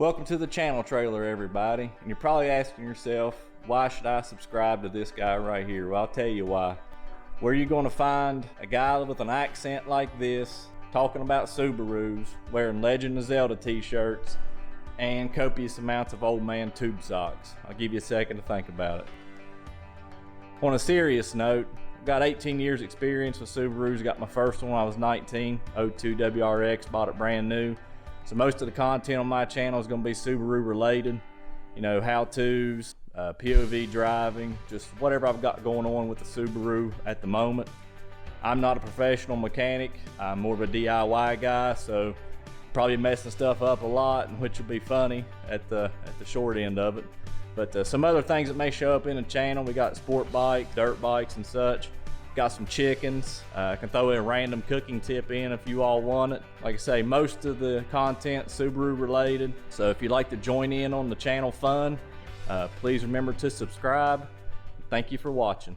Welcome to the channel trailer, everybody. And you're probably asking yourself, why should I subscribe to this guy right here? Well, I'll tell you why. Where are you going to find a guy with an accent like this, talking about Subarus, wearing Legend of Zelda t-shirts, and copious amounts of old man tube socks? I'll give you a second to think about it. On a serious note, I've got 18 years experience with Subarus. Got my first one when I was 19, 02 WRX, bought it brand new. So most of the content on my channel is going to be Subaru related, you know, how-tos, POV driving, just whatever I've got going on with the Subaru at the moment. I'm not a professional mechanic. I'm more of a DIY guy, so probably messing stuff up a lot, which will be funny at the short end of it. But some other things that may show up in the channel, we got sport bikes, dirt bikes and such. Got some chickens. I can throw in a random cooking tip in if you all want it. Like I say, most of the content Subaru related. So if you'd like to join in on the channel fun, please remember to subscribe. Thank you for watching.